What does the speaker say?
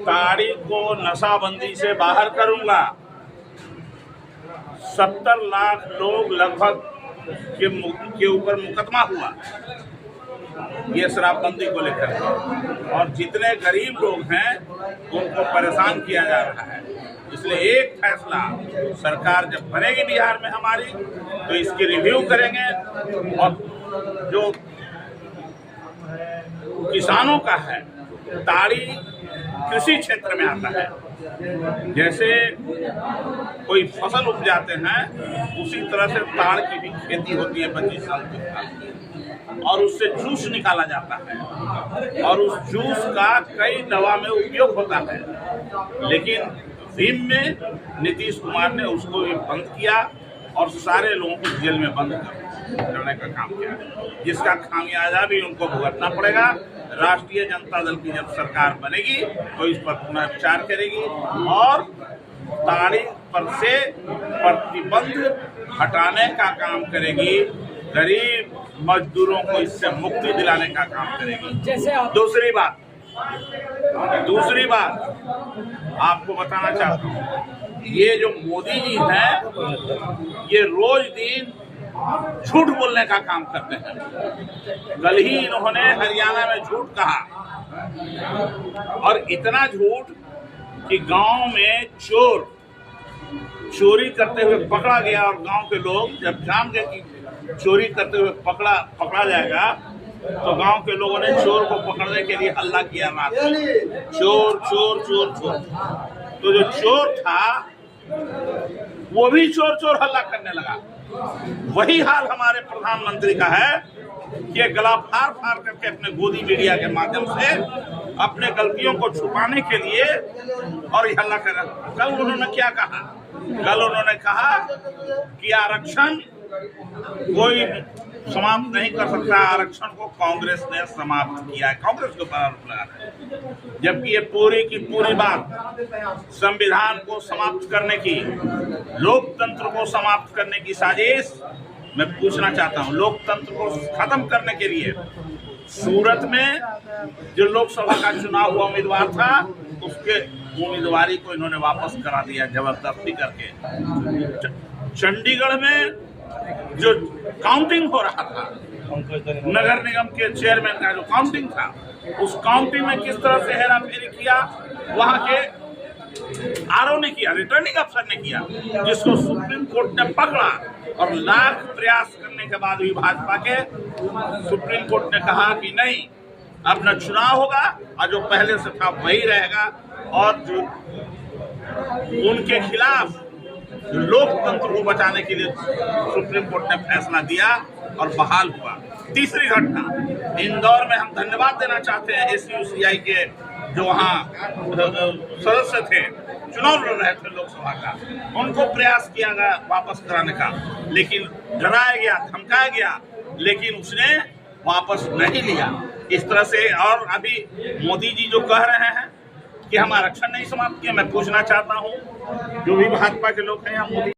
ताड़ी को नशाबंदी से बाहर करूंगा। 70 लाख लोग लगभग के ऊपर मुकदमा हुआ ये शराबबंदी को लेकर, और जितने गरीब लोग हैं उनको परेशान किया जा रहा है। इसलिए एक फैसला सरकार जब बनेगी बिहार में हमारी, तो इसकी रिव्यू करेंगे, और जो किसानों का है, ताड़ी कृषि क्षेत्र में आता है, जैसे कोई फसल उपजाते हैं उसी तरह से ताड़ की भी खेती होती है 25 साल की, और उससे जूस निकाला जाता है, और उस जूस का कई दवा में उपयोग होता है। लेकिन भीम में नीतीश कुमार ने उसको भी बंद किया और सारे लोगों को जेल में बंद करने का काम किया, जिसका खामियाजा भी उनको भुगतना पड़ेगा। राष्ट्रीय जनता दल की जब सरकार बनेगी तो इस पर पुनः विचार करेगी और ताड़ी पर से प्रतिबंध हटाने का काम करेगी, गरीब मजदूरों को इससे मुक्ति दिलाने का काम करेगी। दूसरी बात आपको बताना चाहता हूँ, ये जो मोदी जी हैं ये रोज दिन झूठ बोलने का काम करते हैं। कल ही इन्होंने हरियाणा में झूठ कहा, और इतना झूठ कि गांव में चोरी करते हुए पकड़ा गया, और गांव के लोग जब जान गए कि चोरी करते हुए पकड़ा जाएगा, तो गांव के लोगों ने चोर को पकड़ने के लिए हल्ला किया रात में, चोर चोर चोर चोर। तो जो चोर था वो भी चोर चोर हल्ला करने लगा। वही हाल हमारे प्रधानमंत्री का है कि ये गला फाड़ फाड़ करके अपने गोदी मीडिया के माध्यम से अपने गलतियों को छुपाने के लिए और ये हल्ला कर रहा। कल उन्होंने क्या कहा? कल उन्होंने कहा कि आरक्षण कोई समाप्त नहीं कर सकता, आरक्षण को कांग्रेस ने समाप्त किया है, कांग्रेस के ऊपर आरोप लगा रहे हैं। जबकि ये पूरी की पूरी बात संविधान को समाप्त करने की, लोकतंत्र को समाप्त करने की साजिश। मैं पूछना चाहता हूँ, लोकतंत्र को खत्म करने के लिए सूरत में जो लोकसभा का चुनाव हुआ उम्मीदवार था, उसके उम्मीदवारी को इन्होंने वापस करा दिया जबरदस्ती करके। चंडीगढ़ में जो काउंटिंग हो रहा था, नगर निगम के चेयरमैन का जो काउंटिंग था, उस काउंटिंग में किस तरह से हेराफेरी किया वहां के आरओ ने किया, रिटर्निंग अफसर ने किया, जिसको सुप्रीम कोर्ट ने पकड़ा, और लाख प्रयास करने के बाद भी भाजपा के सुप्रीम कोर्ट ने कहा कि नहीं, अब न चुनाव होगा और जो पहले से था वही रहेगा, और जो उनके खिलाफ लोकतंत्र को बचाने के लिए सुप्रीम कोर्ट ने फैसला दिया और बहाल हुआ। तीसरी घटना, इंदौर में हम धन्यवाद देना चाहते हैं एसयूसीआई के जो वहाँ सदस्य थे, चुनाव लड़ रहे थे लोकसभा का, उनको प्रयास किया गया वापस कराने का, लेकिन डराया गया, धमकाया गया, लेकिन उसने वापस नहीं लिया। इस तरह से, और अभी मोदी जी जो कह रहे हैं कि हम आरक्षण नहीं समाप्त किया, मैं पूछना चाहता हूँ जो भी भाजपा के लोग हैं, मोदी